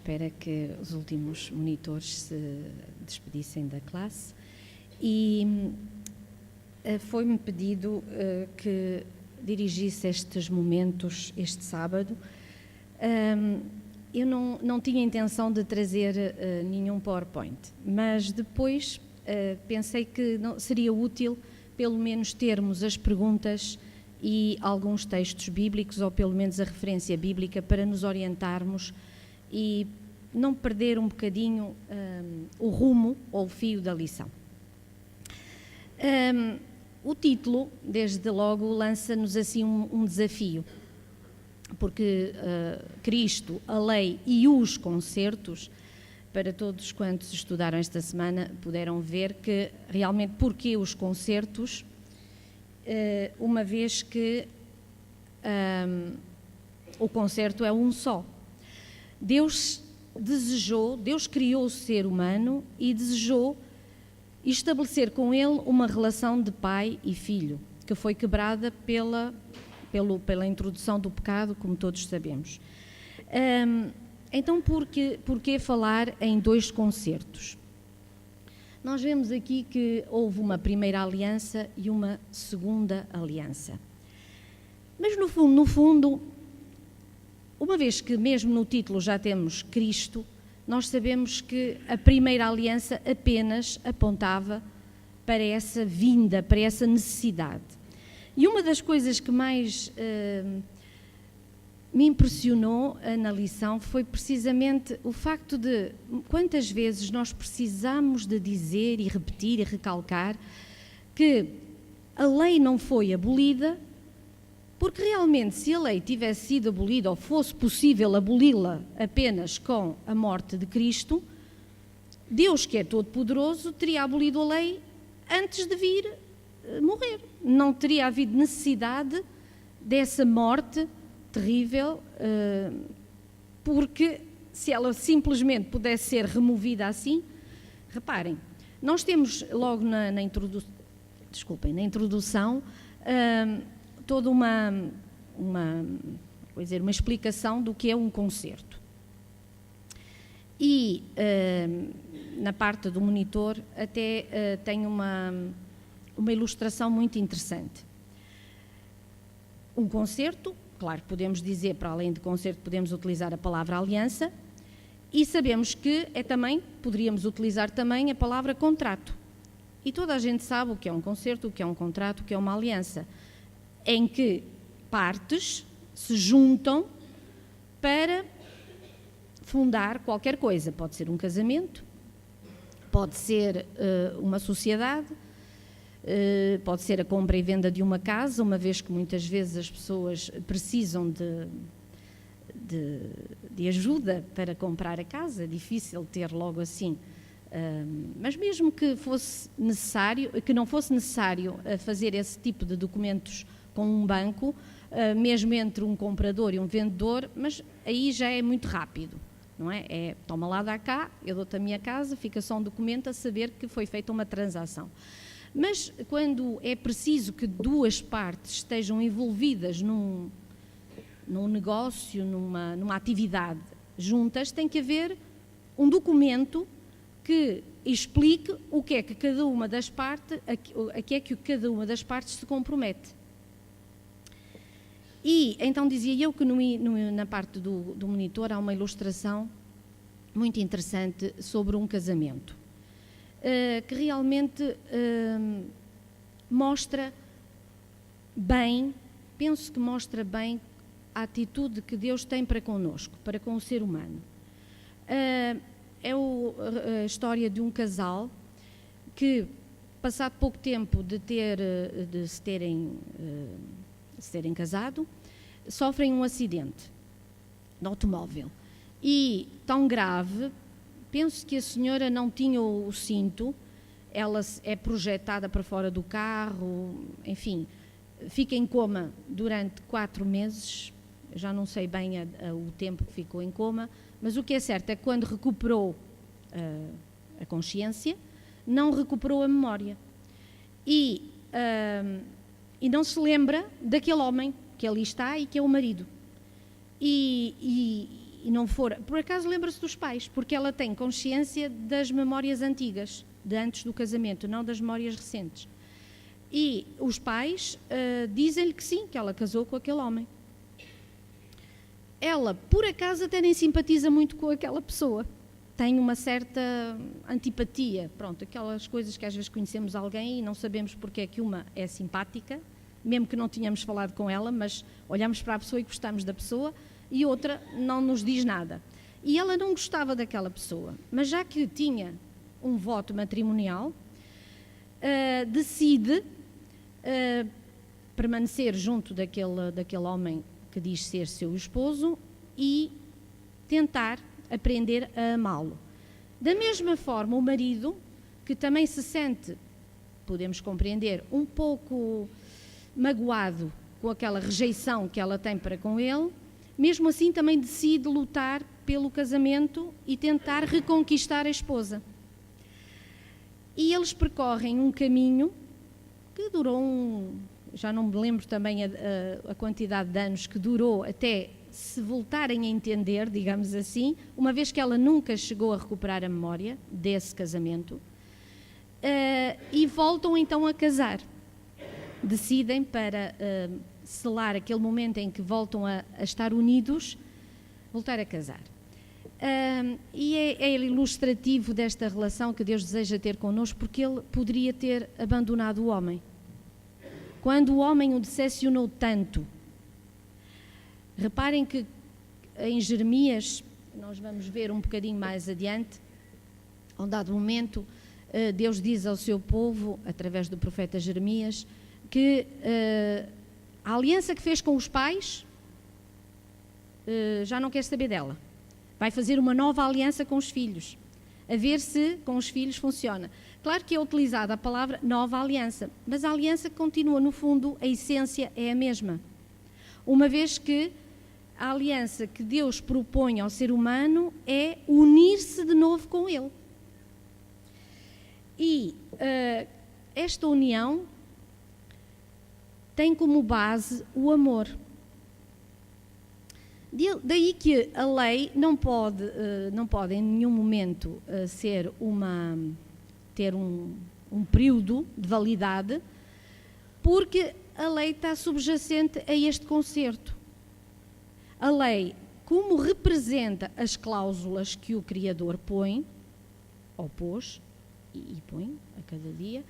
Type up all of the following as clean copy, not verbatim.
espera que os últimos monitores se despedissem da classe e foi-me pedido que dirigisse estes momentos este sábado. Eu não tinha intenção de trazer nenhum PowerPoint, mas depois pensei que seria útil pelo menos termos as perguntas e alguns textos bíblicos, ou pelo menos a referência bíblica, para nos orientarmos e não perder um bocadinho o rumo ou o fio da lição. O título, desde logo, lança-nos assim um desafio, porque Cristo, a lei e os concertos, para todos quantos estudaram esta semana, puderam ver que realmente porquê os concertos, uma vez que o concerto é um só. Deus criou o ser humano e desejou estabelecer com ele uma relação de pai e filho, que foi quebrada pela introdução do pecado, como todos sabemos. Então, por que falar em dois concertos? Nós vemos aqui que houve uma primeira aliança e uma segunda aliança. Mas, no fundo, uma vez que mesmo no título já temos Cristo, nós sabemos que a primeira aliança apenas apontava para essa vinda, para essa necessidade. E uma das coisas que mais me impressionou na lição foi precisamente o facto de quantas vezes nós precisamos de dizer e repetir e recalcar que a lei não foi abolida, porque realmente se a lei tivesse sido abolida ou fosse possível aboli-la apenas com a morte de Cristo, Deus, que é todo-poderoso, teria abolido a lei antes de vir morrer. Não teria havido necessidade dessa morte terrível, porque se ela simplesmente pudesse ser removida assim, reparem, nós temos logo na introdução toda uma explicação do que é um concerto. E na parte do monitor até tem uma ilustração muito interessante. Um concerto, claro, podemos dizer, para além de concerto, podemos utilizar a palavra aliança, e sabemos que poderíamos utilizar também a palavra contrato. E toda a gente sabe o que é um concerto, o que é um contrato, o que é uma aliança, em que partes se juntam para fundar qualquer coisa. Pode ser um casamento, pode ser uma sociedade, pode ser a compra e venda de uma casa, uma vez que muitas vezes as pessoas precisam de ajuda para comprar a casa. É difícil ter logo assim. Mas mesmo que não fosse necessário fazer esse tipo de documentos com um banco, mesmo entre um comprador e um vendedor, mas aí já é muito rápido, não é? Toma lá, dá cá, eu dou-te a minha casa, fica só um documento a saber que foi feita uma transação. Mas quando é preciso que duas partes estejam envolvidas num negócio, numa atividade juntas, tem que haver um documento que explique o que é que cada uma das partes, cada uma das partes se compromete. E então dizia eu que na parte do monitor há uma ilustração muito interessante sobre um casamento, que realmente mostra bem, penso que mostra bem a atitude que Deus tem para connosco, para com o ser humano. É a história de um casal que, passado pouco tempo de se terem casado, sofrem um acidente de automóvel. E, tão grave, penso que a senhora não tinha o cinto, ela é projetada para fora do carro, enfim, fica em coma durante 4 meses, já não sei bem o tempo que ficou em coma, mas o que é certo é que quando recuperou a consciência, não recuperou a memória. E não se lembra daquele homem que ali está e que é o marido. E não for... Por acaso lembra-se dos pais, porque ela tem consciência das memórias antigas, de antes do casamento, não das memórias recentes. E os pais dizem-lhe que sim, que ela casou com aquele homem. Ela, por acaso, até nem simpatiza muito com aquela pessoa. Tem uma certa antipatia. Pronto, aquelas coisas que às vezes conhecemos alguém e não sabemos porque é que uma é simpática, mesmo que não tínhamos falado com ela, mas olhamos para a pessoa e gostamos da pessoa, e outra não nos diz nada. E ela não gostava daquela pessoa, mas já que tinha um voto matrimonial, decide permanecer junto daquele homem que diz ser seu esposo e tentar aprender a amá-lo. Da mesma forma, o marido, que também se sente, podemos compreender, um pouco magoado com aquela rejeição que ela tem para com ele, mesmo assim também decide lutar pelo casamento e tentar reconquistar a esposa. E eles percorrem um caminho que durou já não me lembro também a quantidade de anos que durou até se voltarem a entender, digamos assim, uma vez que ela nunca chegou a recuperar a memória desse casamento, e voltam então a casar. Decidem para selar aquele momento em que voltam a estar unidos, voltar a casar. E é ilustrativo desta relação que Deus deseja ter connosco, porque Ele poderia ter abandonado o homem. Quando o homem o decepcionou tanto, reparem que em Jeremias, nós vamos ver um bocadinho mais adiante, a um dado momento, Deus diz ao seu povo, através do profeta Jeremias, que a aliança que fez com os pais, já não quer saber dela. Vai fazer uma nova aliança com os filhos, a ver se com os filhos funciona. Claro que é utilizada a palavra nova aliança, mas a aliança continua, no fundo, a essência é a mesma. Uma vez que a aliança que Deus propõe ao ser humano é unir-se de novo com Ele. E esta união tem como base o amor. Daí que a lei não pode em nenhum momento ter um período de validade, porque a lei está subjacente a este concerto. A lei, como representa as cláusulas que o Criador põe, ou pôs, e põe a cada dia,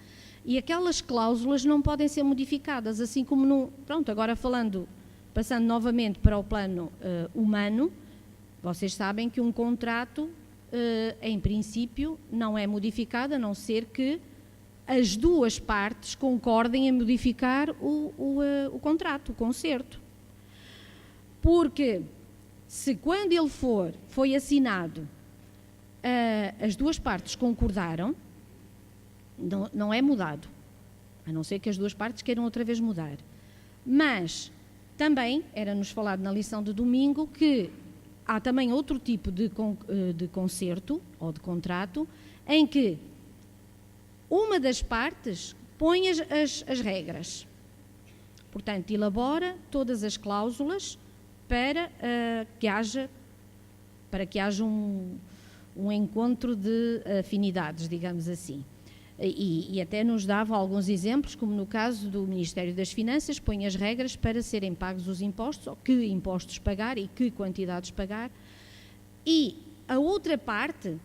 e aquelas cláusulas não podem ser modificadas, assim como agora passando novamente para o plano humano, vocês sabem que um contrato, em princípio, não é modificado, a não ser que as duas partes concordem em modificar o contrato, o concerto. Porque se quando ele foi assinado, as duas partes concordaram, não é mudado, a não ser que as duas partes queiram outra vez mudar. Mas também era-nos falado na lição de domingo que há também outro tipo de concerto ou de contrato em que uma das partes põe as regras. Portanto, elabora todas as cláusulas para que haja um encontro de afinidades, digamos assim. E até nos dava alguns exemplos, como no caso do Ministério das Finanças, põe as regras para serem pagos os impostos, ou que impostos pagar e que quantidades pagar, e a outra parte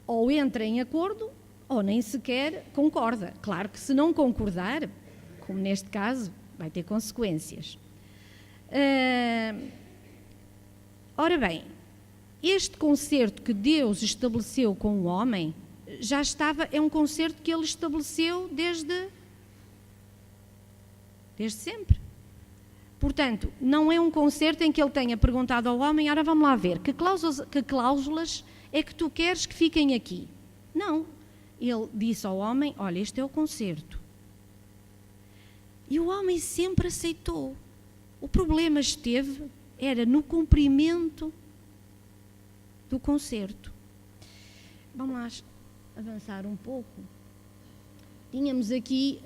ou entra em acordo ou nem sequer concorda. Claro que se não concordar, como neste caso, vai ter consequências. Ora bem, este concerto que Deus estabeleceu com o homem é um concerto que ele estabeleceu desde sempre. Portanto, não é um concerto em que ele tenha perguntado ao homem, ora vamos lá ver, que cláusulas é que tu queres que fiquem aqui? Não. Ele disse ao homem, olha, este é o concerto. E o homem sempre aceitou. O problema era no cumprimento do concerto. Vamos lá avançar um pouco. Tínhamos aqui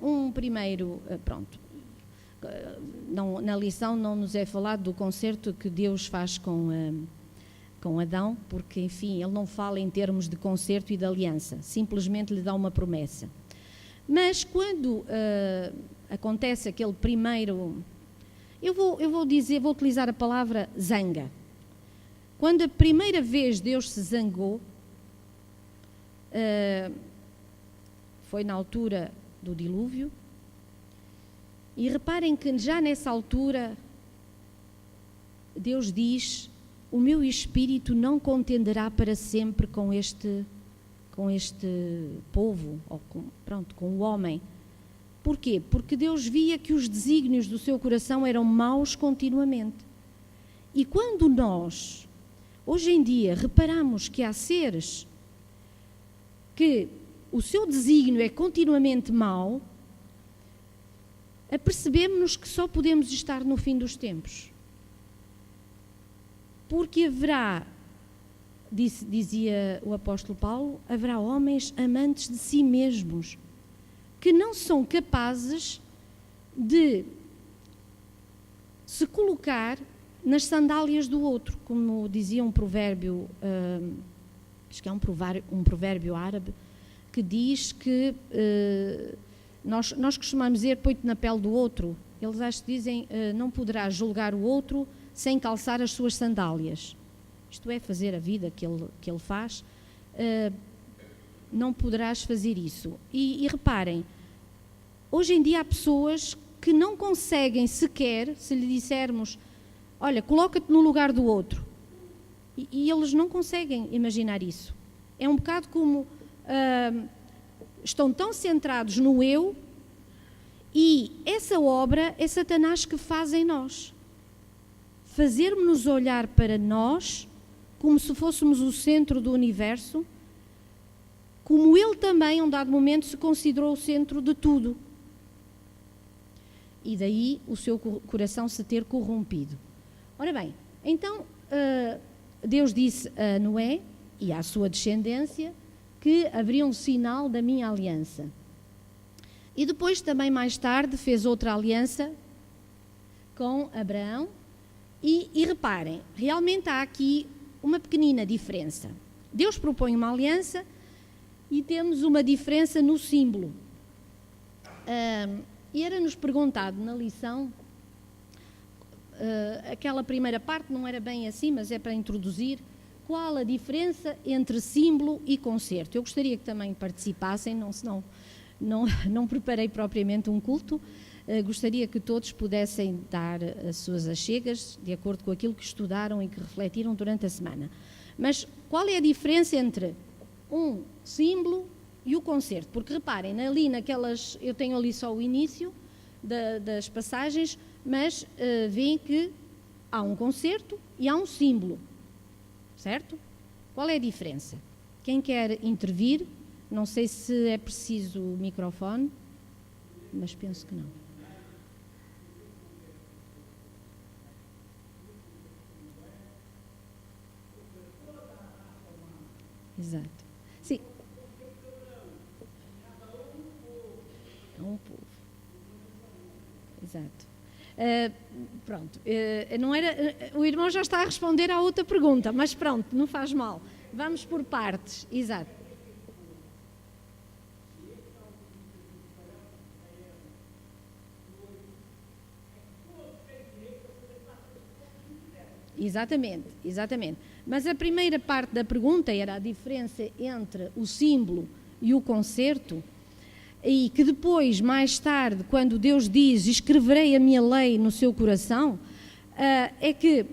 um primeiro, na lição não nos é falado do concerto que Deus faz com Adão, porque, enfim, ele não fala em termos de concerto e de aliança, simplesmente lhe dá uma promessa. Mas quando acontece aquele primeiro... Eu vou utilizar a palavra zanga. Quando a primeira vez Deus se zangou, foi na altura do dilúvio, e reparem que já nessa altura Deus diz: o meu espírito não contenderá para sempre com este povo, ou com o homem. Porquê? Porque Deus via que os desígnios do seu coração eram maus continuamente. E quando nós, hoje em dia, reparamos que há seres que o seu desígnio é continuamente mau, apercebemos-nos que só podemos estar no fim dos tempos. Porque haverá, dizia o apóstolo Paulo, haverá homens amantes de si mesmos, que não são capazes de se colocar nas sandálias do outro, como dizia um provérbio, acho que é um provérbio árabe, que diz que nós costumamos dizer: põe-te na pele do outro. Eles acho que dizem: não poderás julgar o outro sem calçar as suas sandálias. Isto é, fazer a vida que ele faz, não poderás fazer isso. E reparem, hoje em dia há pessoas que não conseguem sequer, se lhe dissermos: olha, coloca-te no lugar do outro, e eles não conseguem imaginar isso. É um bocado como estão tão centrados no eu, e essa obra é Satanás que faz em nós. Fazer-nos olhar para nós como se fôssemos o centro do universo, como ele também, a um dado momento, se considerou o centro de tudo. E daí o seu coração se ter corrompido. Ora bem, então Deus disse a Noé e à sua descendência que haveria um sinal da minha aliança. E depois, também mais tarde, fez outra aliança com Abraão. E reparem, realmente há aqui uma pequenina diferença. Deus propõe uma aliança e temos uma diferença no símbolo. E era-nos perguntado na lição, aquela primeira parte não era bem assim, mas é para introduzir, qual a diferença entre símbolo e concerto. Eu gostaria que também participassem, senão não preparei propriamente um culto. Gostaria que todos pudessem dar as suas achegas de acordo com aquilo que estudaram e que refletiram durante a semana. Mas qual é a diferença entre um símbolo e o concerto? Porque reparem, ali naquelas, eu tenho ali só o início das passagens, mas veem que há um concerto e há um símbolo, certo? Qual é a diferença? Quem quer intervir? Não sei se é preciso o microfone, mas penso que não. Exato. Sim. É um povo. Exato. Pronto. Não era, o irmão já está a responder à outra pergunta, mas pronto, não faz mal. Vamos por partes. Exato. Exatamente. Mas a primeira parte da pergunta era a diferença entre o símbolo e o concerto, e que depois, mais tarde, quando Deus diz: escreverei a minha lei no seu coração, é que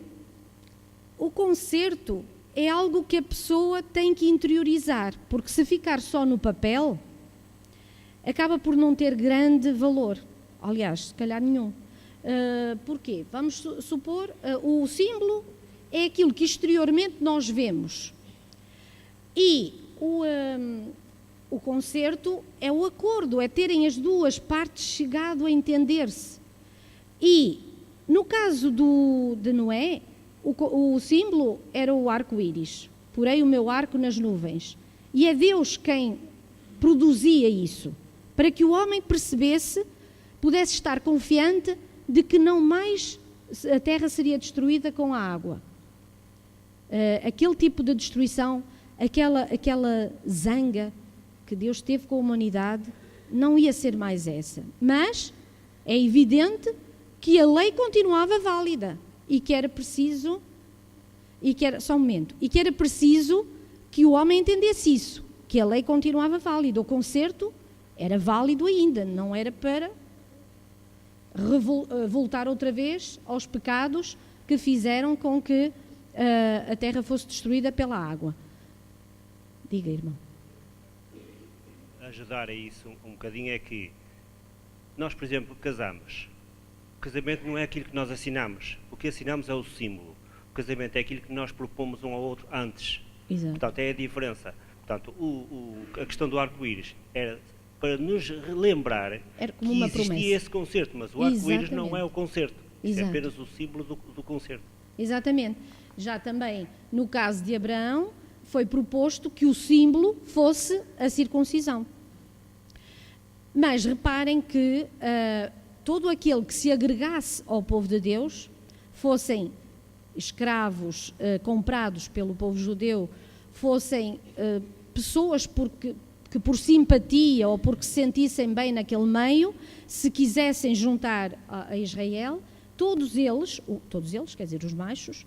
o concerto é algo que a pessoa tem que interiorizar, porque se ficar só no papel, acaba por não ter grande valor. Aliás, se calhar nenhum. Porquê? Vamos supor, o símbolo é aquilo que exteriormente nós vemos, e o concerto é o acordo, é terem as duas partes chegado a entender-se. E no caso de Noé, o símbolo era o arco-íris. Porei o meu arco nas nuvens, e é Deus quem produzia isso, para que o homem percebesse, pudesse estar confiante de que não mais a terra seria destruída com a água. Aquele tipo de destruição, aquela zanga que Deus teve com a humanidade, não ia ser mais essa. Mas é evidente que a lei continuava válida e que era preciso, só um momento, e que era preciso que o homem entendesse isso, que a lei continuava válida, o concerto era válido ainda, não era para voltar outra vez aos pecados que fizeram com que a terra fosse destruída pela água. Diga, irmão. Ajudar a isso um bocadinho é que nós, por exemplo, casamos. O casamento não é aquilo que nós assinamos. O que assinamos é o símbolo. O casamento é aquilo que nós propomos um ao outro antes. Exato. Portanto, é a diferença. Portanto, a questão do arco-íris era para nos relembrar como que uma existia promessa. esse concerto, mas o arco-íris não é o concerto. Isso é apenas o símbolo do concerto. Exatamente. Já também, no caso de Abraão, foi proposto que o símbolo fosse a circuncisão. Mas reparem que todo aquele que se agregasse ao povo de Deus, fossem escravos comprados pelo povo judeu, fossem pessoas que por simpatia ou porque se sentissem bem naquele meio, se quisessem juntar a Israel, todos eles, quer dizer, os machos,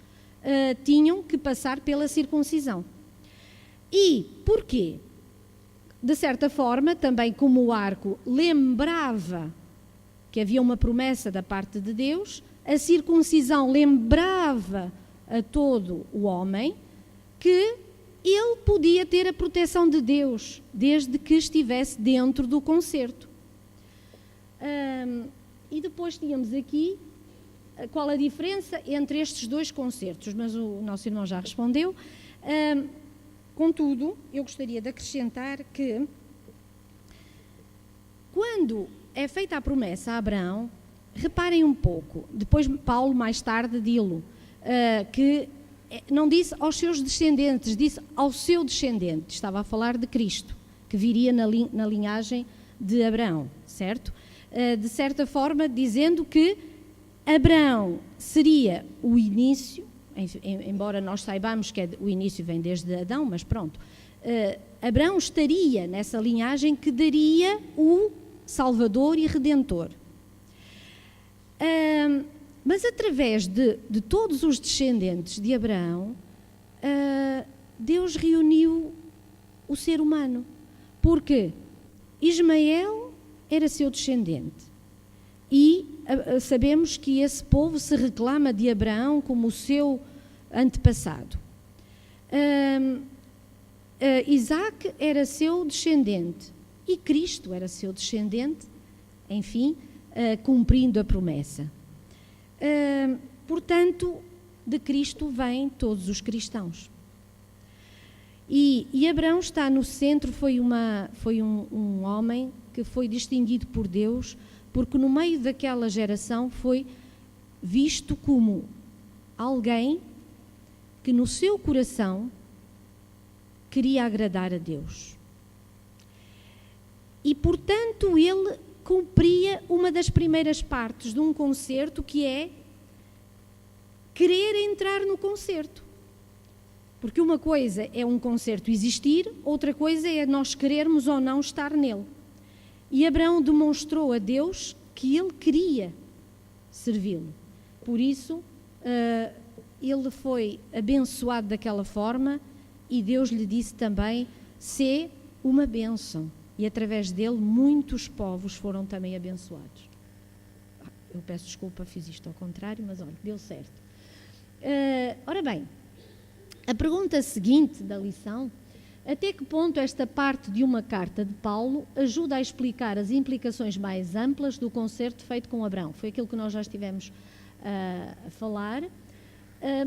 tinham que passar pela circuncisão. E porquê? De certa forma, também como o arco lembrava que havia uma promessa da parte de Deus, a circuncisão lembrava a todo o homem que ele podia ter a proteção de Deus, desde que estivesse dentro do concerto. E depois tínhamos aqui qual a diferença entre estes dois concertos, mas o nosso irmão já respondeu. Contudo, eu gostaria de acrescentar que quando é feita a promessa a Abraão, reparem um pouco, depois Paulo mais tarde dilo, que não disse aos seus descendentes, disse ao seu descendente, estava a falar de Cristo, que viria na linhagem de Abraão, certo? De certa forma, dizendo que Abraão seria o início, embora nós saibamos que o início vem desde Adão, mas pronto, Abraão estaria nessa linhagem que daria o Salvador e Redentor. Mas através de todos os descendentes de Abraão, Deus reuniu o ser humano, porque Ismael era seu descendente e sabemos que esse povo se reclama de Abraão como o seu antepassado. Isaac era seu descendente e Cristo era seu descendente, enfim, cumprindo a promessa. Portanto, de Cristo vêm todos os cristãos. E Abraão está no centro, foi um homem que foi distinguido por Deus, porque no meio daquela geração foi visto como alguém que no seu coração queria agradar a Deus. E, portanto, ele cumpria uma das primeiras partes de um concerto, que é querer entrar no concerto. Porque uma coisa é um concerto existir, outra coisa é nós querermos ou não estar nele. E Abraão demonstrou a Deus que ele queria servi-lo. Por isso, ele foi abençoado daquela forma e Deus lhe disse também: "Sê uma bênção." E através dele muitos povos foram também abençoados. Eu peço desculpa, fiz isto ao contrário, mas olha, deu certo. Ora bem, a pergunta seguinte da lição: até que ponto esta parte de uma carta de Paulo ajuda a explicar as implicações mais amplas do concerto feito com Abraão? Foi aquilo que nós já estivemos a falar,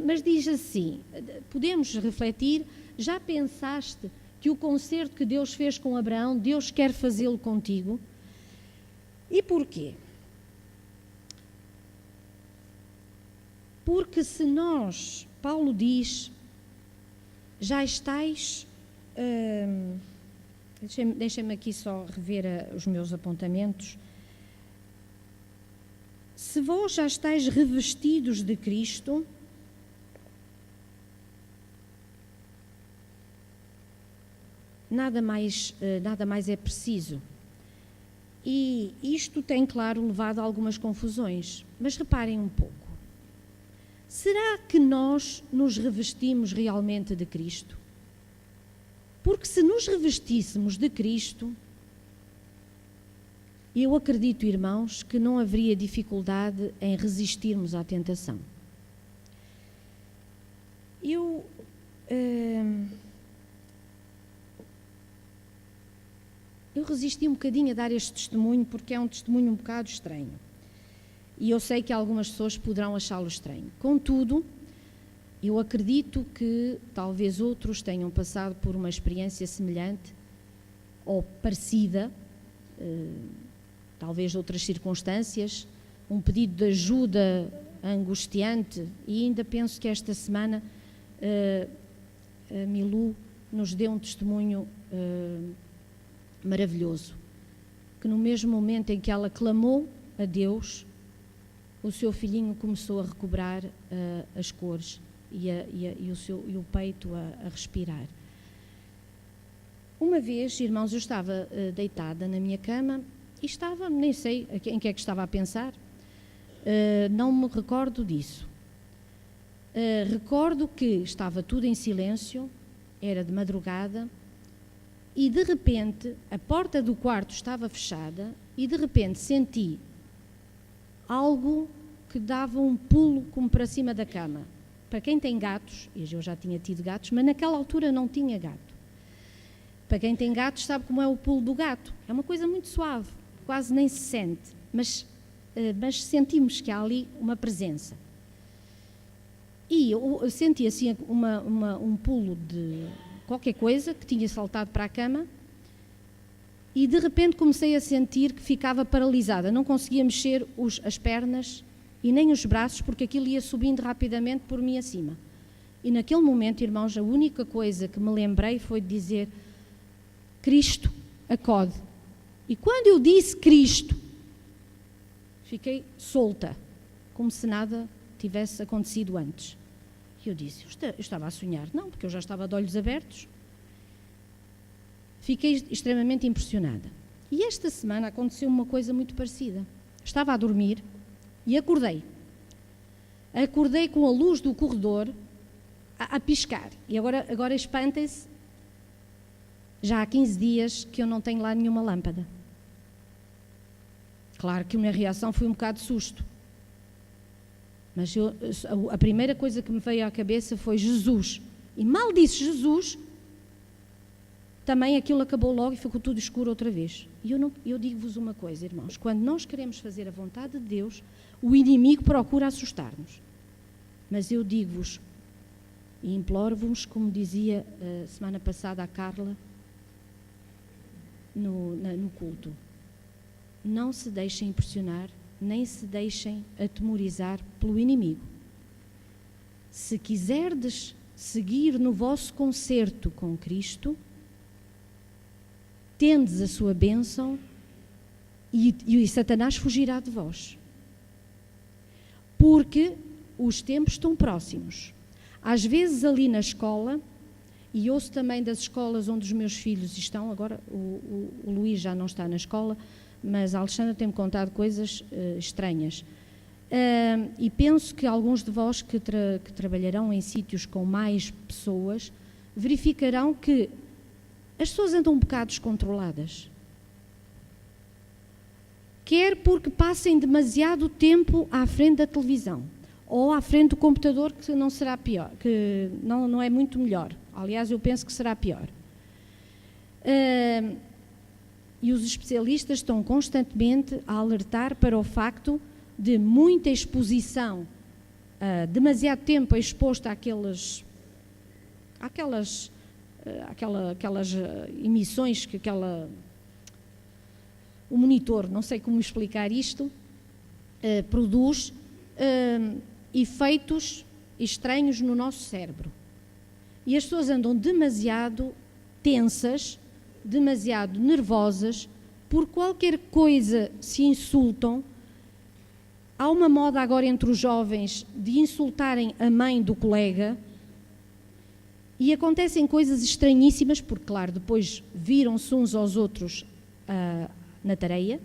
mas diz assim, podemos refletir: já pensaste que o concerto que Deus fez com Abraão, Deus quer fazê-lo contigo? E porquê? Porque se nós, Paulo diz, já estáis... Deixem-me aqui só rever os meus apontamentos. Se vós já estáis revestidos de Cristo, nada mais é preciso. E isto tem, claro, levado a algumas confusões. Mas reparem um pouco. Será que nós nos revestimos realmente de Cristo? Porque se nos revestíssemos de Cristo, eu acredito, irmãos, que não haveria dificuldade em resistirmos à tentação. Eu resisti um bocadinho a dar este testemunho, porque é um testemunho um bocado estranho. E eu sei que algumas pessoas poderão achá-lo estranho. Contudo, eu acredito que talvez outros tenham passado por uma experiência semelhante ou parecida, talvez outras circunstâncias, um pedido de ajuda angustiante, e ainda penso que esta semana a Milu nos deu um testemunho maravilhoso, que no mesmo momento em que ela clamou a Deus, o seu filhinho começou a recobrar as cores e o peito a respirar. Uma vez, irmãos, eu estava deitada na minha cama e estava, nem sei em que é que estava a pensar, não me recordo disso. Recordo que estava tudo em silêncio, era de madrugada, e de repente a porta do quarto estava fechada e de repente senti algo que dava um pulo como para cima da cama. Para quem tem gatos, e eu já tinha tido gatos, mas naquela altura não tinha gato. Para quem tem gatos sabe como é o pulo do gato. É uma coisa muito suave, quase nem se sente, mas sentimos que há ali uma presença. E eu senti assim um pulo de qualquer coisa que tinha saltado para a cama e de repente comecei a sentir que ficava paralisada, não conseguia mexer as pernas e nem os braços, porque aquilo ia subindo rapidamente por mim acima. E naquele momento, irmãos, a única coisa que me lembrei foi de dizer: Cristo, acode. E quando eu disse Cristo, fiquei solta, como se nada tivesse acontecido antes. E eu disse: eu estava a sonhar. Não, porque eu já estava de olhos abertos. Fiquei extremamente impressionada. E esta semana aconteceu uma coisa muito parecida. Estava a dormir e acordei. Acordei com a luz do corredor a piscar. E agora espantem-se, já há 15 dias que eu não tenho lá nenhuma lâmpada. Claro que a minha reação foi um bocado de susto. Mas a primeira coisa que me veio à cabeça foi Jesus. E mal disse Jesus, também aquilo acabou logo e ficou tudo escuro outra vez. E eu digo-vos uma coisa, irmãos: quando nós queremos fazer a vontade de Deus, o inimigo procura assustar-nos. Mas eu digo-vos e imploro-vos, como dizia semana passada a Carla no culto: não se deixem impressionar, nem se deixem atemorizar pelo inimigo. Se quiserdes seguir no vosso concerto com Cristo, tendes a sua bênção e Satanás fugirá de vós. Porque os tempos estão próximos. Às vezes ali na escola, e ouço também das escolas onde os meus filhos estão, agora o Luís já não está na escola, mas a Alexandra tem-me contado coisas estranhas. E penso que alguns de vós que trabalharão em sítios com mais pessoas verificarão que as pessoas andam um bocado descontroladas. Quer porque passem demasiado tempo à frente da televisão ou à frente do computador, que não será pior, que não é muito melhor. Aliás, eu penso que será pior. E os especialistas estão constantemente a alertar para o facto de muita exposição, demasiado tempo exposto àquelas emissões que o monitor, não sei como explicar isto, produz efeitos estranhos no nosso cérebro. E as pessoas andam demasiado tensas, demasiado nervosas, por qualquer coisa se insultam, Há uma moda agora entre os jovens de insultarem a mãe do colega e acontecem coisas estranhíssimas, porque, claro, depois viram-se uns aos outros na tareia.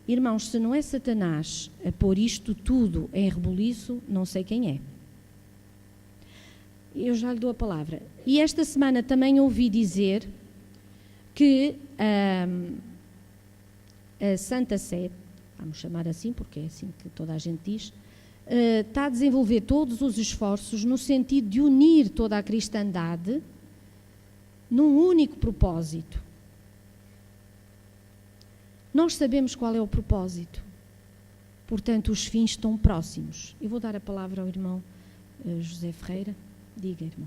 Irmãos, se não é Satanás a pôr isto tudo em rebuliço, não sei quem é. Eu já lhe dou a palavra. E esta semana também ouvi dizer que a Santa Sé, vamos chamar assim, porque é assim que toda a gente diz, está a desenvolver todos os esforços no sentido de unir toda a cristandade num único propósito. Nós sabemos qual é o propósito, portanto os fins estão próximos. Eu vou dar a palavra ao irmão José Ferreira. Diga, irmão.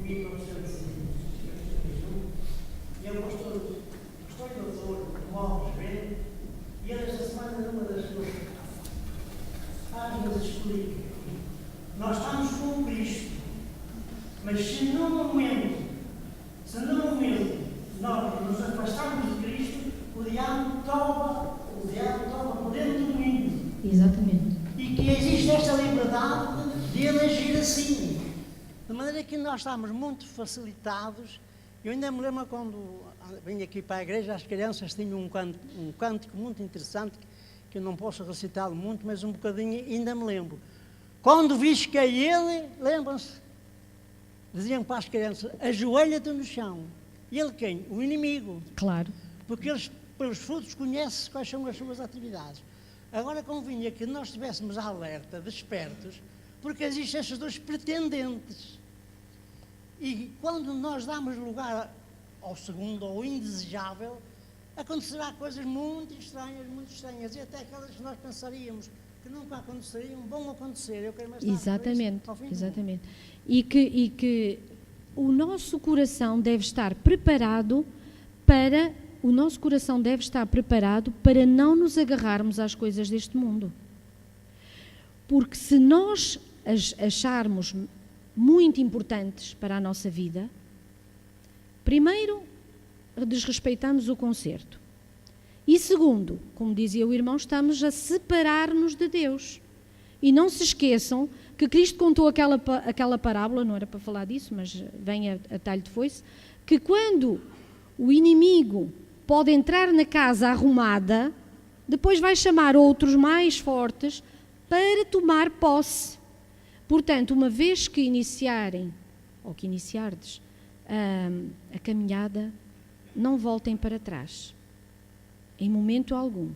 E eu gostou de doutor, móveis, bem, e ele esta semana numa das suas páginas explica: nós estamos com Cristo, mas se num momento nós nos afastamos de Cristo, o diabo toma por dentro do mundo. Exatamente. E que existe esta liberdade de ele agir assim. De maneira que nós estamos muito facilitados. Eu ainda me lembro quando vim aqui para a igreja, as crianças tinham um cântico muito interessante, que eu não posso recitá-lo muito, mas um bocadinho ainda me lembro. Quando vis que é ele, lembram-se, diziam para as crianças: ajoelha-te no chão. E ele quem? O inimigo. Claro. Porque eles, pelos frutos, conhecem quais são as suas atividades. Agora convinha que nós estivéssemos alerta, despertos, porque existem esses dois pretendentes. E quando nós damos lugar ao segundo, ao indesejável, acontecerá coisas muito estranhas, e até aquelas que nós pensaríamos que nunca aconteceriam, vão acontecer. Eu quero mais tarde. Exatamente, exatamente. E que o nosso coração deve estar preparado para não nos agarrarmos às coisas deste mundo. Porque se nós as acharmos muito importantes para a nossa vida, primeiro, desrespeitamos o concerto. E segundo, como dizia o irmão, estamos a separar-nos de Deus. E não se esqueçam que Cristo contou aquela parábola, não era para falar disso, mas vem a talho de foice, que quando o inimigo pode entrar na casa arrumada, depois vai chamar outros mais fortes para tomar posse. Portanto, uma vez que iniciardes a caminhada, não voltem para trás, em momento algum.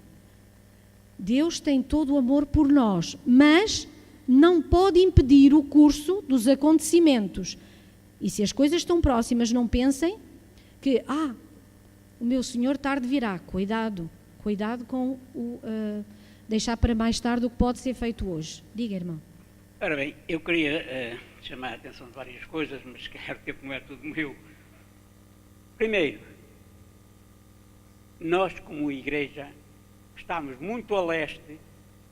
Deus tem todo o amor por nós, mas não pode impedir o curso dos acontecimentos. E se as coisas estão próximas, não pensem que, o meu Senhor tarde virá. Cuidado com deixar para mais tarde o que pode ser feito hoje. Diga, irmão. Ora bem, eu queria chamar a atenção de várias coisas, mas se calhar o tempo não é tudo meu. Primeiro, nós como igreja estamos muito a leste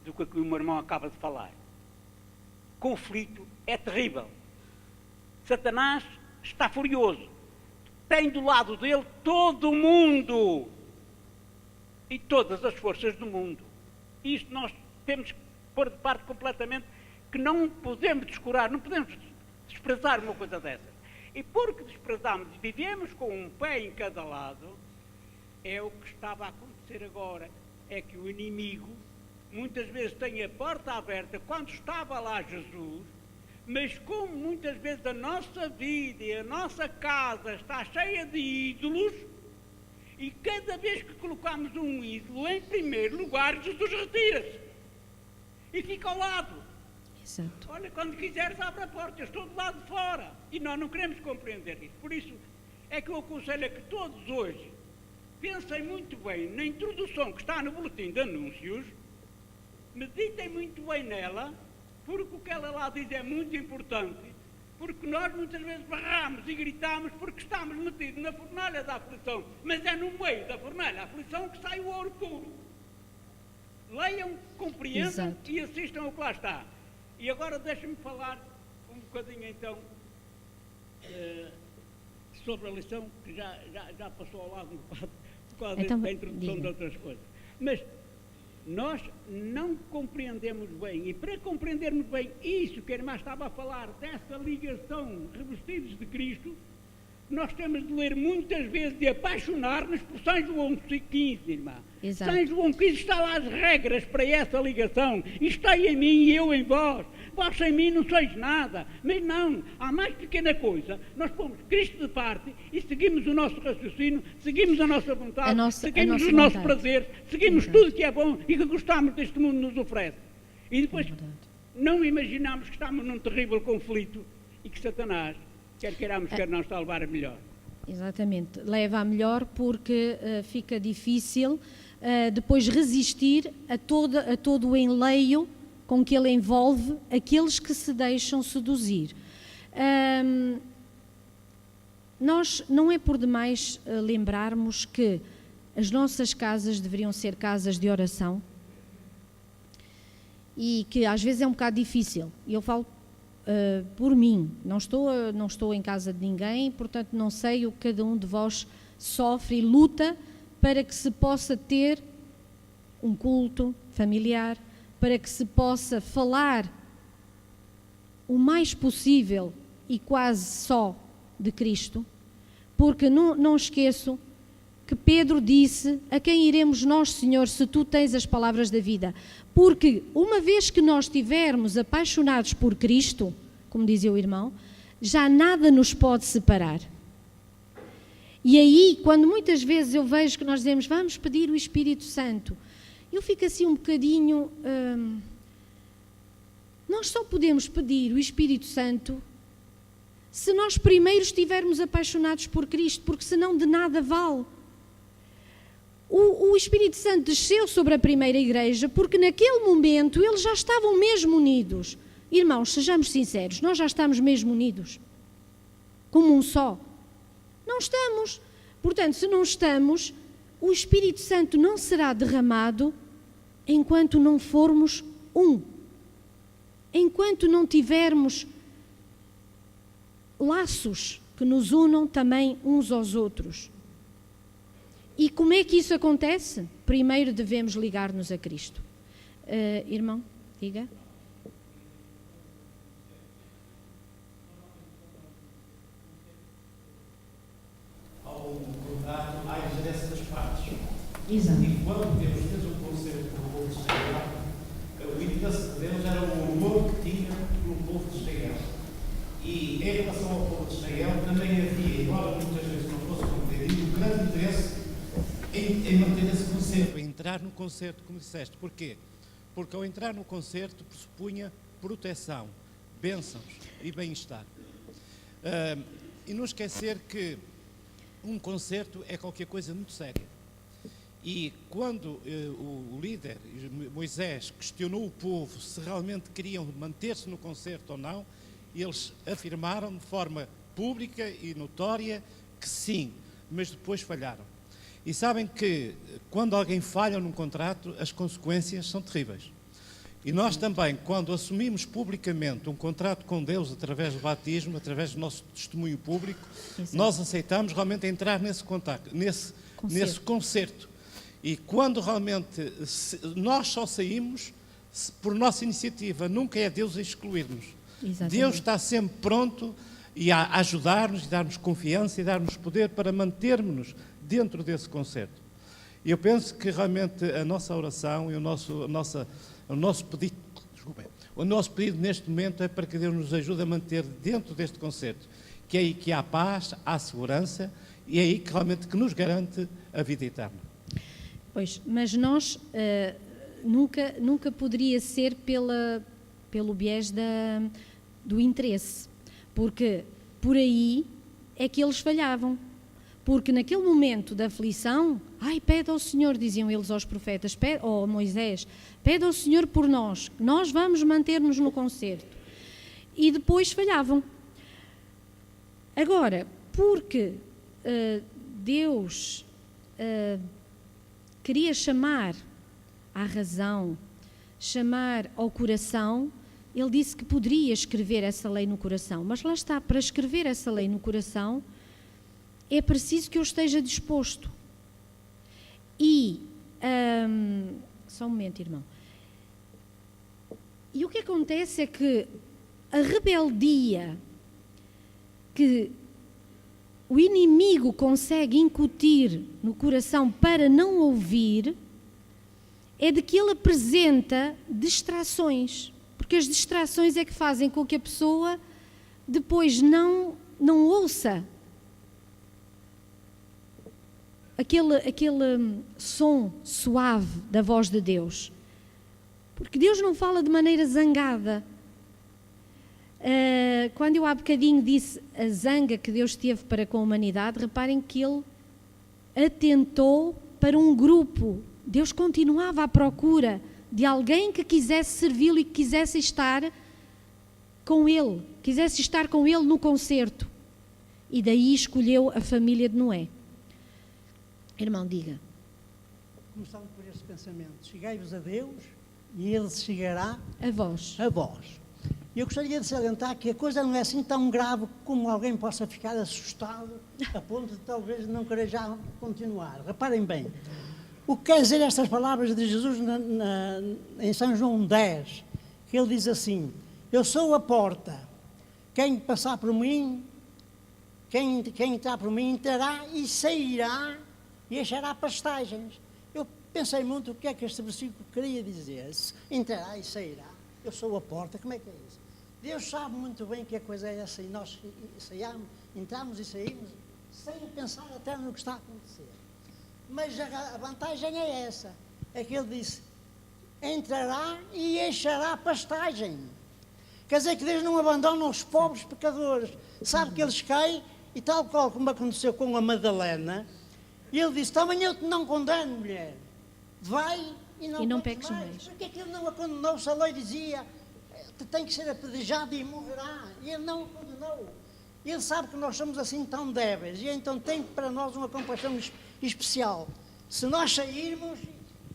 do que o meu irmão acaba de falar. Conflito é terrível. Satanás está furioso. Tem do lado dele todo o mundo e todas as forças do mundo. Isto nós temos que pôr de parte completamente, que não podemos descurar, não podemos desprezar uma coisa dessas. E porque desprezamos e vivemos com um pé em cada lado, é o que estava a acontecer agora. É que o inimigo muitas vezes tem a porta aberta quando estava lá Jesus, mas como muitas vezes a nossa vida e a nossa casa está cheia de ídolos, e cada vez que colocamos um ídolo em primeiro lugar, Jesus retira-se e fica ao lado. Exato. Olha, quando quiseres abre a porta, eu estou do lado de fora. E nós não queremos compreender isso. Por isso é que eu aconselho a que todos hoje pensem muito bem na introdução que está no boletim de anúncios, meditem muito bem nela, porque o que ela lá diz é muito importante, porque nós muitas vezes barramos e gritamos porque estamos metidos na fornalha da aflição, mas é no meio da fornalha da aflição que sai o ouro puro. Leiam, compreendam. Exato. E assistam ao que lá está. E agora deixa-me falar um bocadinho então sobre a lição, que já passou ao lado por causa Então, da introdução de outras coisas. Mas nós não compreendemos bem, e para compreendermos bem isso que a irmã estava a falar, dessa ligação revestidos de Cristo, nós temos de ler muitas vezes, de apaixonar-nos por São João 15, irmã. Exato. São João 15 está lá as regras para essa ligação. Está em mim e eu em vós. Vós sem mim não sois nada. Mas não, há mais pequena coisa. Nós pomos Cristo de parte e seguimos o nosso raciocínio, seguimos a nossa vontade, seguimos os nossos prazeres, seguimos tudo que é bom e que gostamos deste mundo nos oferece. E depois não imaginamos que estamos num terrível conflito e que Satanás, quer queiramos, quer não, está a levar a melhor. Exatamente, leva a melhor porque fica difícil depois resistir a todo o enleio com que ele envolve aqueles que se deixam seduzir. Nós não é por demais lembrarmos que as nossas casas deveriam ser casas de oração e que às vezes é um bocado difícil, e eu falo por mim, não estou em casa de ninguém, portanto não sei o que cada um de vós sofre e luta para que se possa ter um culto familiar, para que se possa falar o mais possível e quase só de Cristo, porque não esqueço que Pedro disse: a quem iremos nós, Senhor, se tu tens as palavras da vida? Porque uma vez que nós estivermos apaixonados por Cristo, como dizia o irmão, já nada nos pode separar. E aí, quando muitas vezes eu vejo que nós dizemos, vamos pedir o Espírito Santo, eu fico assim um bocadinho... nós só podemos pedir o Espírito Santo se nós primeiro estivermos apaixonados por Cristo, porque senão de nada vale. O Espírito Santo desceu sobre a primeira igreja porque naquele momento eles já estavam mesmo unidos. Irmãos, sejamos sinceros, nós já estamos mesmo unidos, como um só. Não estamos. Portanto, se não estamos, o Espírito Santo não será derramado enquanto não formos um. Enquanto não tivermos laços que nos unam também uns aos outros. E como é que isso acontece? Primeiro devemos ligar-nos a Cristo. Irmão, diga. Ao contrato, há a gerência das partes. Exato. E quando Deus fez o conselho com o povo de Israel, o interesse de Deus era o amor que tinha pelo povo de Israel. E em relação ao povo de Israel, também havia, embora muitas vezes não fosse compreendido, um grande interesse em manter esse concerto, em entrar no concerto, como disseste. Porquê? Porque ao entrar no concerto pressupunha proteção, bênçãos e bem-estar. E não esquecer que um concerto é qualquer coisa muito séria. E quando o líder, Moisés, questionou o povo se realmente queriam manter-se no concerto ou não, eles afirmaram de forma pública e notória que sim, mas depois falharam. E sabem que quando alguém falha num contrato, as consequências são terríveis. E nós também, quando assumimos publicamente um contrato com Deus através do batismo, através do nosso testemunho público, exato, nós aceitamos realmente entrar nesse concerto. E quando realmente nós só saímos por nossa iniciativa, nunca é Deus a excluir-nos. Exatamente. Deus está sempre pronto e a ajudar-nos, e dar-nos confiança e dar-nos poder para mantermos-nos dentro desse concerto. E eu penso que realmente a nossa oração e o nosso pedido neste momento é para que Deus nos ajude a manter dentro deste concerto, que é aí que há paz, há segurança e é aí que realmente que nos garante a vida eterna. Pois, mas nós nunca poderia ser pelo viés do interesse, porque por aí é que eles falhavam. Porque naquele momento da aflição, pede ao Senhor, diziam eles aos profetas, ou Moisés, pede ao Senhor por nós vamos manter-nos no concerto. E depois falhavam. Agora, porque Deus queria chamar à razão, chamar ao coração, ele disse que poderia escrever essa lei no coração. Mas lá está, para escrever essa lei no coração, é preciso que eu esteja disposto. E, só um momento, irmão. E o que acontece é que a rebeldia que o inimigo consegue incutir no coração para não ouvir, é de que ele apresenta distrações, porque as distrações é que fazem com que a pessoa depois não ouça aquele som suave da voz de Deus, porque Deus não fala de maneira zangada. Quando eu há bocadinho disse a zanga que Deus teve para com a humanidade, reparem que ele atentou para um grupo. Deus continuava à procura de alguém que quisesse servi-lo e que quisesse estar com ele, no concerto. E daí escolheu a família de Noé. Irmão, diga. Começando por este pensamento: chegai-vos a Deus e Ele se chegará a vós. Eu gostaria de salientar que a coisa não é assim tão grave como alguém possa ficar assustado a ponto de talvez não querer já continuar. Reparem bem, o que quer dizer estas palavras de Jesus em São João 10, que ele diz assim: eu sou a porta, quem passar por mim, quem entrar por mim entrará e sairá e achará pastagens. Eu pensei muito o que é que este versículo queria dizer. Entrará e sairá, eu sou a porta, como é que é isso? Deus sabe muito bem que a coisa é essa, e nós entramos e saímos sem pensar até no que está a acontecer. Mas a vantagem é essa, é que ele disse: entrará e achará pastagem. Quer dizer que Deus não abandona os pobres pecadores, sabe que eles caem, e tal qual como aconteceu com a Madalena, e ele disse: também eu te não condeno, mulher, vai e não peques mais. Porque é que ele não a condenou? Se a lei dizia: tem que ser apedrejado e morrerá, e ele não o condenou. Ele sabe que nós somos assim tão débeis, e então tem para nós uma compaixão especial. Se nós sairmos,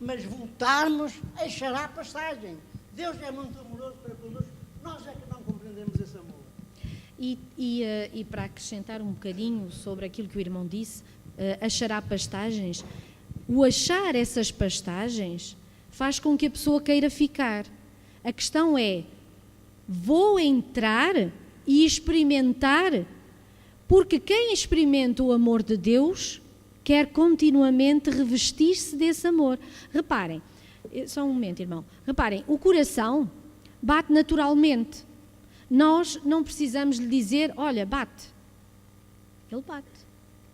mas voltarmos, achará passagem. Deus é muito amoroso para connosco, nós é que não compreendemos esse amor. E para acrescentar um bocadinho sobre aquilo que o irmão disse, achará pastagens, o achar essas pastagens faz com que a pessoa queira ficar. A questão é: vou entrar e experimentar, porque quem experimenta o amor de Deus quer continuamente revestir-se desse amor. Reparem, só um momento, irmão, reparem, o coração bate naturalmente. Nós não precisamos lhe dizer: olha, bate. Ele bate.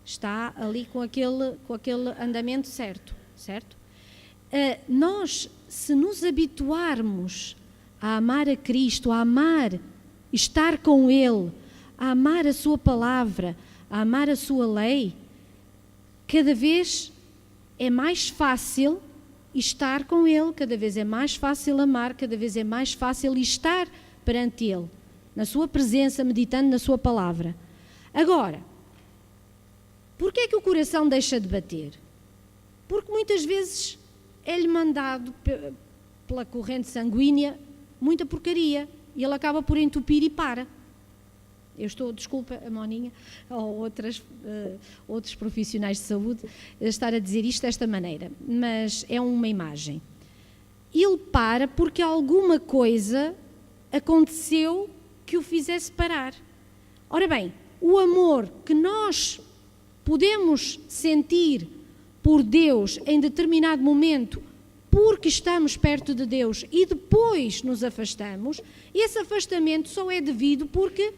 Está ali com aquele andamento certo? Nós, se nos habituarmos a amar a Cristo, a amar, estar com Ele, a amar a Sua palavra, a amar a Sua lei, cada vez é mais fácil estar com Ele, cada vez é mais fácil amar, cada vez é mais fácil estar perante Ele, na Sua presença, meditando na Sua palavra. Agora, porquê é que o coração deixa de bater? Porque muitas vezes é-lhe mandado pela corrente sanguínea muita porcaria, e ele acaba por entupir e para. Desculpa a Moninha ou outros profissionais de saúde estar a dizer isto desta maneira, mas é uma imagem. Ele para porque alguma coisa aconteceu que o fizesse parar. Ora bem, o amor que nós podemos sentir por Deus em determinado momento, porque estamos perto de Deus e depois nos afastamos, esse afastamento só é devido porque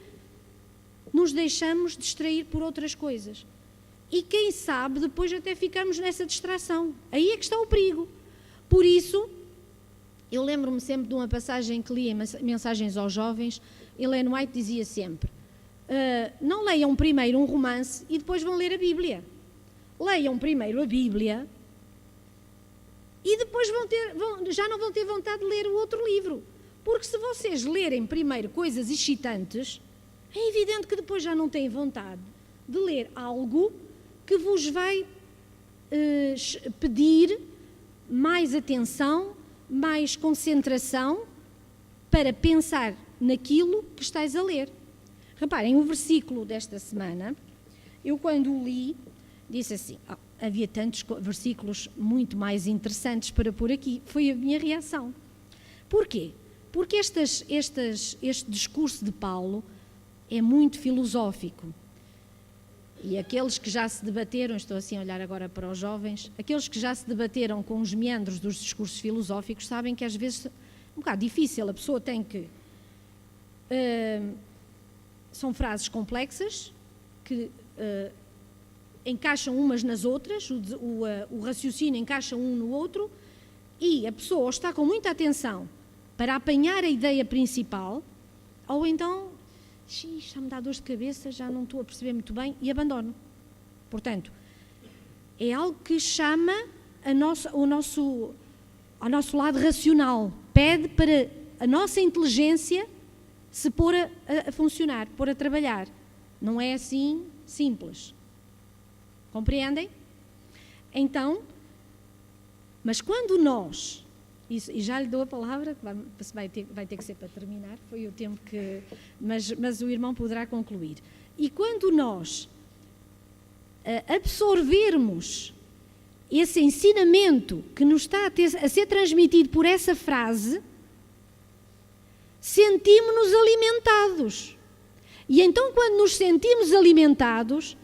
nos deixamos distrair por outras coisas. E quem sabe, depois até ficamos nessa distração. Aí é que está o perigo. Por isso, eu lembro-me sempre de uma passagem que li em Mensagens aos Jovens. Ellen White dizia sempre: não leiam primeiro um romance e depois vão ler a Bíblia. Leiam primeiro a Bíblia e depois já não vão ter vontade de ler o outro livro. Porque se vocês lerem primeiro coisas excitantes, é evidente que depois já não têm vontade de ler algo que vos vai pedir mais atenção, mais concentração para pensar naquilo que estás a ler. Reparem, o versículo desta semana, eu quando o li, disse assim, havia tantos versículos muito mais interessantes para pôr aqui. Foi a minha reação. Porquê? Porque este discurso de Paulo é muito filosófico. E aqueles que já se debateram, estou assim a olhar agora para os jovens, aqueles que já se debateram com os meandros dos discursos filosóficos sabem que às vezes é um bocado difícil, a pessoa tem que... são frases complexas que encaixam umas nas outras, o raciocínio encaixa um no outro, e a pessoa ou está com muita atenção para apanhar a ideia principal, ou então, já me dá dor de cabeça, já não estou a perceber muito bem, e abandono. Portanto, é algo que chama ao nosso lado racional, pede para a nossa inteligência se pôr a funcionar, pôr a trabalhar. Não é assim simples. Compreendem? Então, mas quando nós, e já lhe dou a palavra, vai ter que ser para terminar, foi o tempo que... Mas o irmão poderá concluir. E quando nós absorvermos esse ensinamento que nos está a ser transmitido por essa frase, sentimos-nos alimentados. E então, quando nos sentimos alimentados,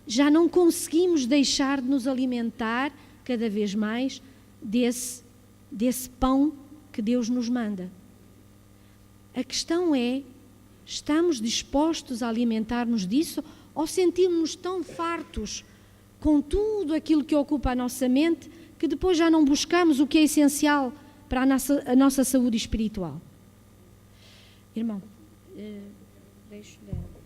já não conseguimos deixar de nos alimentar cada vez mais desse pão que Deus nos manda. A questão é, estamos dispostos a alimentar-nos disso ou sentimos-nos tão fartos com tudo aquilo que ocupa a nossa mente que depois já não buscamos o que é essencial para a nossa saúde espiritual? Irmão, deixo-lhe...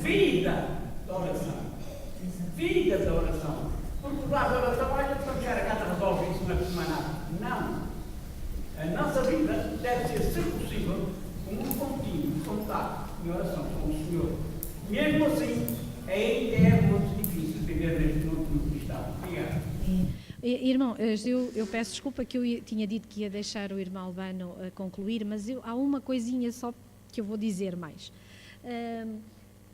Vida da oração. Vida da oração. Porque tu vais à oração, olha, vamos chegar a casa, resolve isso, não é por mais nada. Não. A nossa vida deve ser, se possível, um contínuo contato em oração com o Senhor. Mesmo assim, ainda é muito difícil viver neste mundo cristão. Obrigado. Irmão, eu peço desculpa que eu tinha dito que ia deixar o irmão Albano concluir, mas há uma coisinha só que eu vou dizer mais.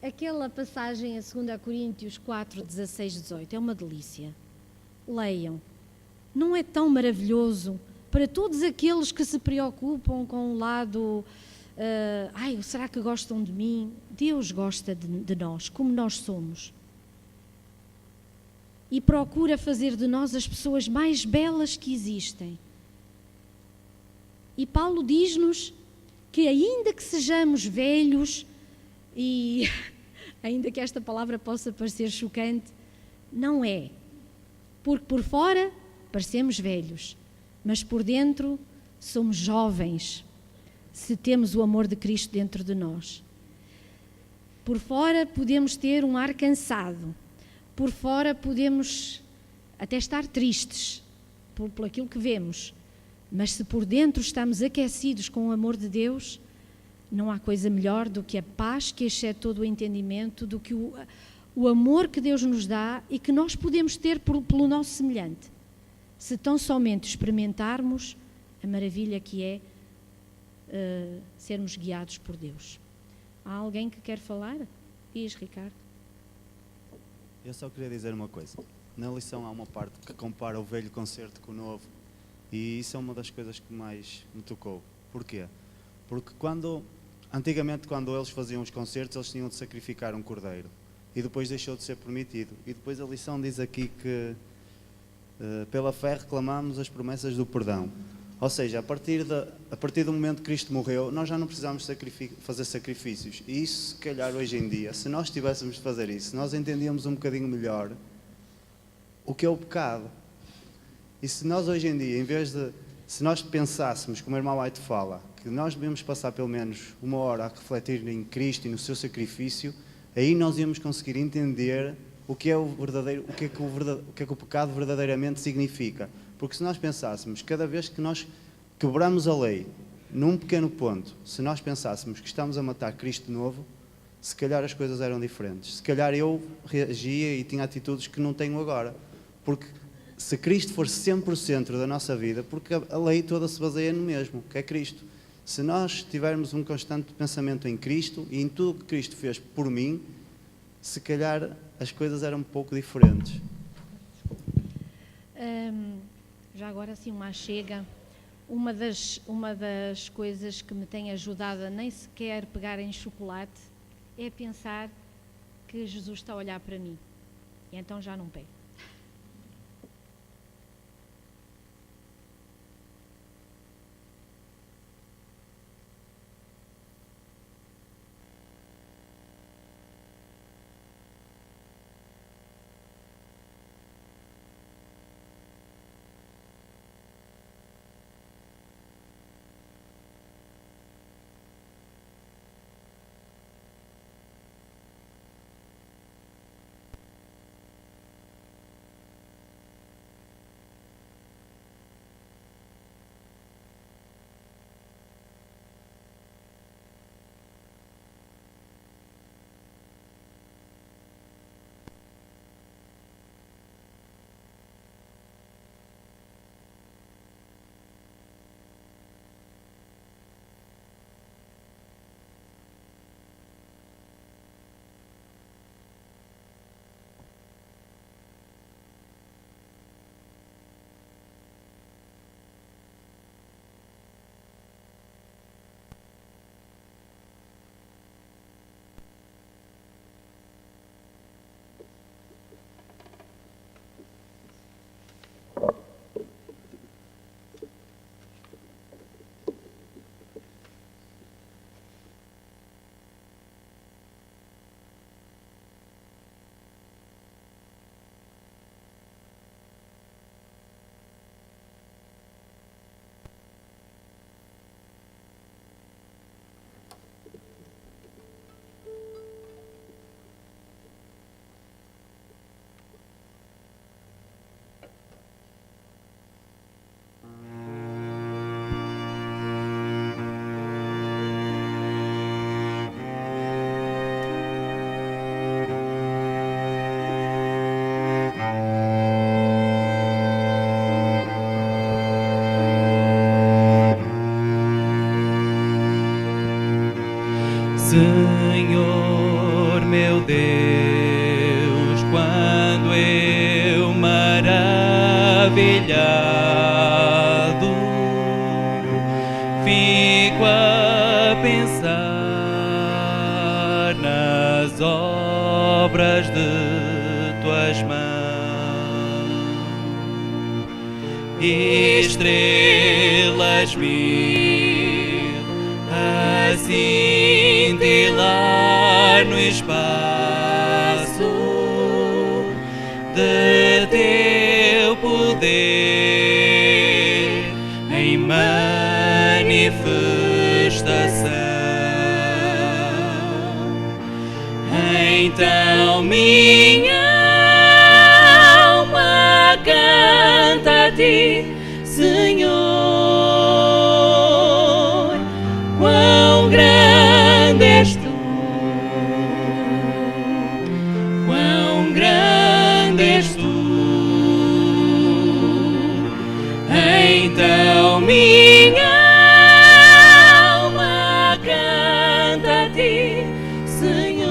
Aquela passagem a 2 Coríntios 4, 16, 18, é uma delícia. Leiam. Não é tão maravilhoso para todos aqueles que se preocupam com o lado, será que gostam de mim? Deus gosta de nós, como nós somos. E procura fazer de nós as pessoas mais belas que existem. E Paulo diz-nos que ainda que sejamos velhos, e ainda que esta palavra possa parecer chocante, não é. Porque por fora parecemos velhos, mas por dentro somos jovens, se temos o amor de Cristo dentro de nós. Por fora podemos ter um ar cansado, por fora podemos até estar tristes por aquilo que vemos, mas se por dentro estamos aquecidos com o amor de Deus, não há coisa melhor do que a paz que excede todo o entendimento, do que o amor que Deus nos dá e que nós podemos ter pelo nosso semelhante, se tão somente experimentarmos a maravilha que é sermos guiados por Deus. Há alguém que quer falar? Diz, Ricardo. Eu só queria dizer uma coisa. Na lição há uma parte que compara o velho concerto com o novo, e isso é uma das coisas que mais me tocou. Porquê? Porque antigamente, quando eles faziam os concertos, eles tinham de sacrificar um cordeiro. E depois deixou de ser permitido. E depois a lição diz aqui que pela fé reclamamos as promessas do perdão. Ou seja, a partir do momento que Cristo morreu, nós já não precisamos fazer sacrifícios. E isso, se calhar, hoje em dia, se nós tivéssemos de fazer isso, nós entendíamos um bocadinho melhor o que é o pecado. E se nós hoje em dia, se nós pensássemos, como o irmão White fala, que nós devemos passar pelo menos 1 hora a refletir em Cristo e no seu sacrifício, aí nós íamos conseguir entender o que é o que o pecado verdadeiramente significa. Porque se nós pensássemos, cada vez que nós quebramos a lei, num pequeno ponto, se nós pensássemos que estamos a matar Cristo novo, se calhar as coisas eram diferentes. Se calhar eu reagia e tinha atitudes que não tenho agora. Porque se Cristo for sempre o centro da nossa vida, porque a lei toda se baseia no mesmo, que é Cristo. Se nós tivermos um constante pensamento em Cristo e em tudo o que Cristo fez por mim, se calhar as coisas eram um pouco diferentes. Já agora sim, uma chega. Uma das coisas que me tem ajudado a nem sequer pegar em chocolate é pensar que Jesus está a olhar para mim. E então já não pego. Senhor meu Deus, quando eu maravilhado fico a pensar nas obras de tuas mãos, estrelas mil a cintilar no espaço de teu poder em manifestação. Então minha alma canta a ti, Senhor. Quão grande és tu, quão grande és tu. Então minha alma canta a ti, Senhor.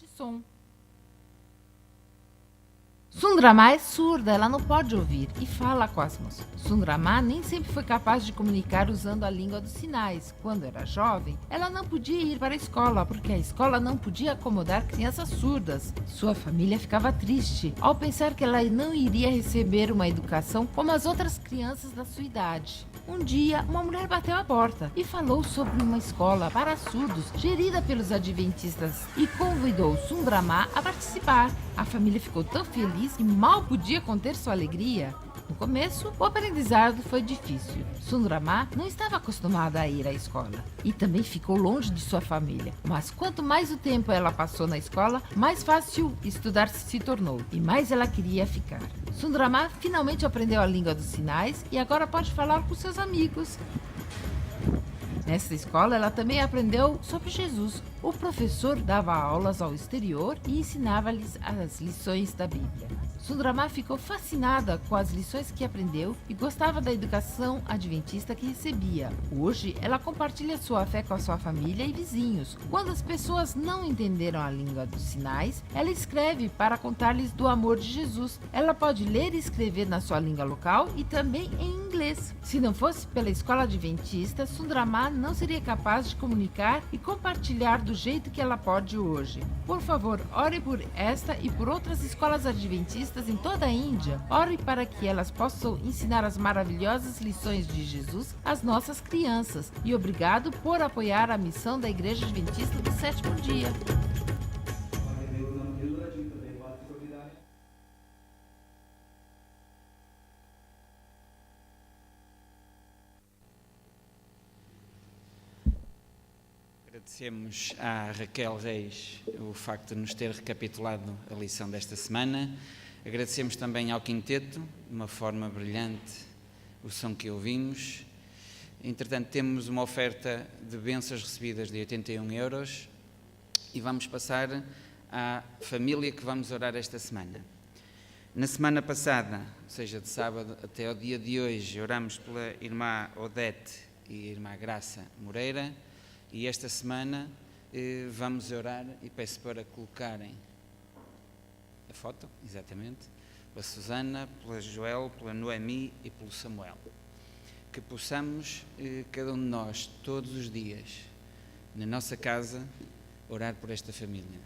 de som. Sundrama é surda, ela não pode ouvir e fala cosmos. Sundrama nem sempre foi capaz de comunicar usando a língua dos sinais. Quando era jovem, ela não podia ir para a escola porque a escola não podia acomodar crianças surdas. Sua família ficava triste ao pensar que ela não iria receber uma educação como as outras crianças da sua idade. Um dia, uma mulher bateu à porta e falou sobre uma escola para surdos gerida pelos adventistas e convidou Sundrama a participar. A família ficou tão feliz que mal podia conter sua alegria. No começo, o aprendizado foi difícil. Sundrama não estava acostumada a ir à escola e também ficou longe de sua família. Mas quanto mais o tempo ela passou na escola, mais fácil estudar se tornou e mais ela queria ficar. Sundrama finalmente aprendeu a língua dos sinais e agora pode falar com seus amigos. Nessa escola, ela também aprendeu sobre Jesus. O professor dava aulas ao exterior e ensinava-lhes as lições da Bíblia. Sundrama ficou fascinada com as lições que aprendeu e gostava da educação adventista que recebia. Hoje, ela compartilha sua fé com a sua família e vizinhos. Quando as pessoas não entenderam a língua dos sinais, ela escreve para contar-lhes do amor de Jesus. Ela pode ler e escrever na sua língua local e também em inglês. Se não fosse pela escola adventista, Sundrama não seria capaz de comunicar e compartilhar do jeito que ela pode hoje. Por favor, ore por esta e por outras escolas adventistas em toda a Índia. Ore para que elas possam ensinar as maravilhosas lições de Jesus às nossas crianças. E obrigado por apoiar a missão da Igreja Adventista do Sétimo Dia. Agradecemos à Raquel Reis o facto de nos ter recapitulado a lição desta semana. Agradecemos também ao quinteto, de uma forma brilhante, o som que ouvimos. Entretanto, temos uma oferta de bênçãos recebidas de 81 euros e vamos passar à família que vamos orar esta semana. Na semana passada, ou seja, de sábado até ao dia de hoje, oramos pela irmã Odete e a irmã Graça Moreira. E esta semana vamos orar e peço para colocarem a foto, exatamente, pela Susana, pela Joel, pela Noemi e pelo Samuel. Que possamos, cada um de nós, todos os dias, na nossa casa, orar por esta família.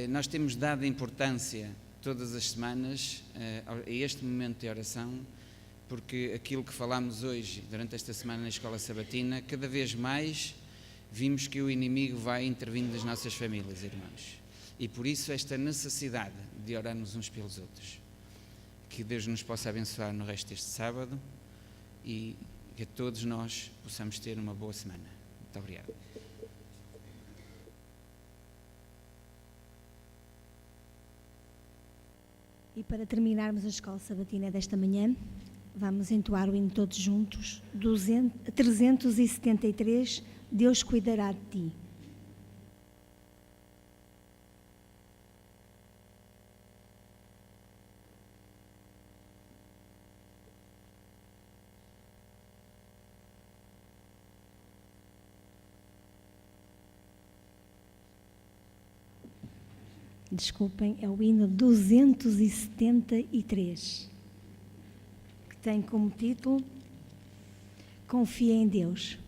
Nós temos dado importância todas as semanas a este momento de oração, porque aquilo que falámos hoje, durante esta semana na Escola Sabatina, cada vez mais vimos que o inimigo vai intervindo nas nossas famílias, irmãos. E por isso esta necessidade de orarmos uns pelos outros. Que Deus nos possa abençoar no resto deste sábado e que todos nós possamos ter uma boa semana. Muito obrigado. E para terminarmos a Escola Sabatina desta manhã, vamos entoar o hino todos juntos, 373, Deus cuidará de ti. Desculpem, é o hino 273, que tem como título Confia em Deus. Deus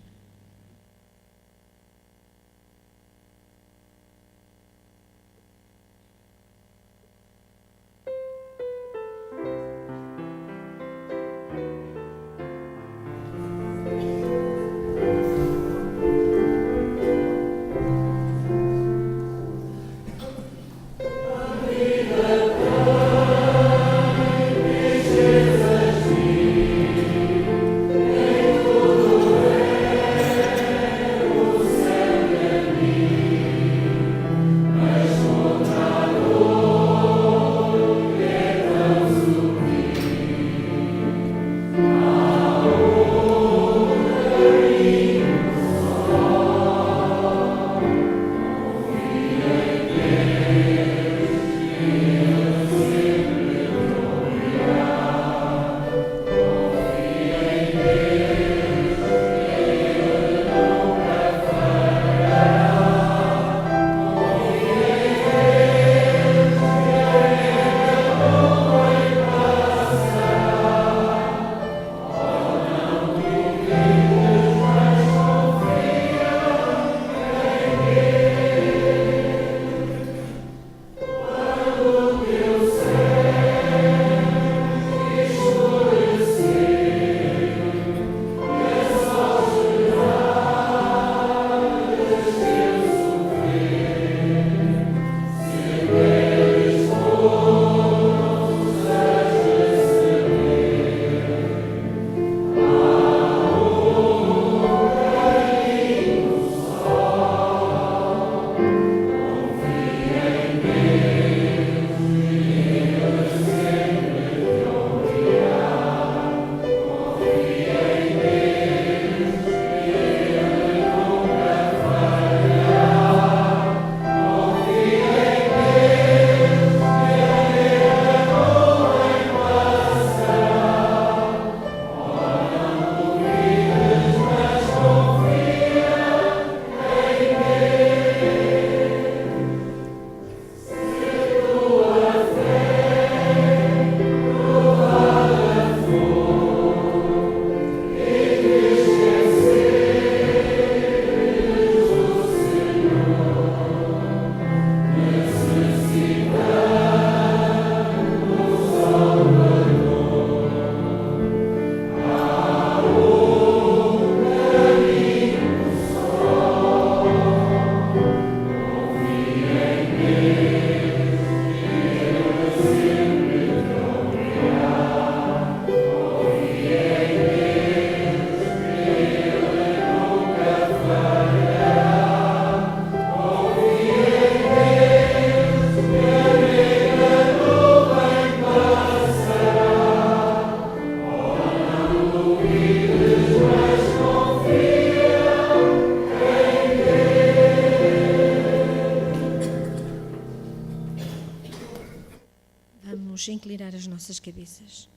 Vamos inclinar as nossas cabeças.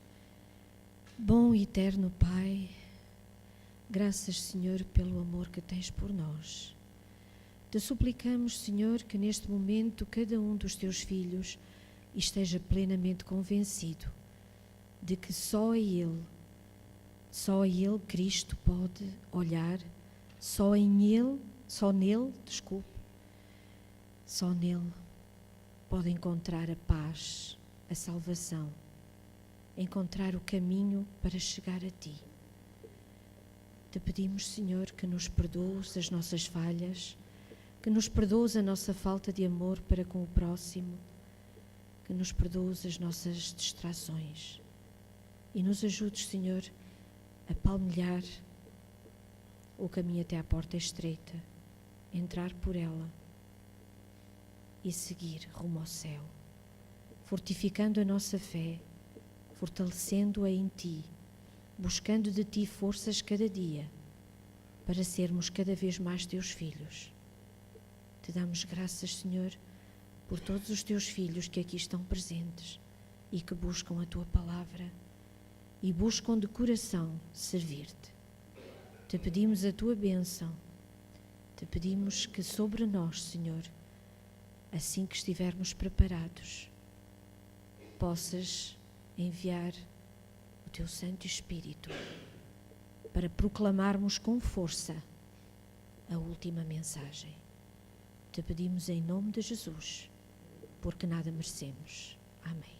Bom e eterno Pai, graças, Senhor, pelo amor que tens por nós. Te suplicamos, Senhor, que neste momento cada um dos teus filhos esteja plenamente convencido de que só Ele, Cristo, pode olhar, só nele, pode encontrar a paz, a salvação, encontrar o caminho para chegar a Ti. Te pedimos, Senhor, que nos perdoes as nossas falhas, que nos perdoes a nossa falta de amor para com o próximo, que nos perdoes as nossas distrações e nos ajudes, Senhor, a palmilhar o caminho até à porta estreita, entrar por ela e seguir rumo ao céu, fortificando a nossa fé, fortalecendo-a em Ti, buscando de Ti forças cada dia para sermos cada vez mais Teus filhos. Te damos graças, Senhor, por todos os Teus filhos que aqui estão presentes e que buscam a Tua palavra e buscam de coração servir-te. Te pedimos a Tua bênção, te pedimos que sobre nós, Senhor, assim que estivermos preparados, possas enviar o Teu Santo Espírito para proclamarmos com força a última mensagem. Te pedimos em nome de Jesus, porque nada merecemos. Amém.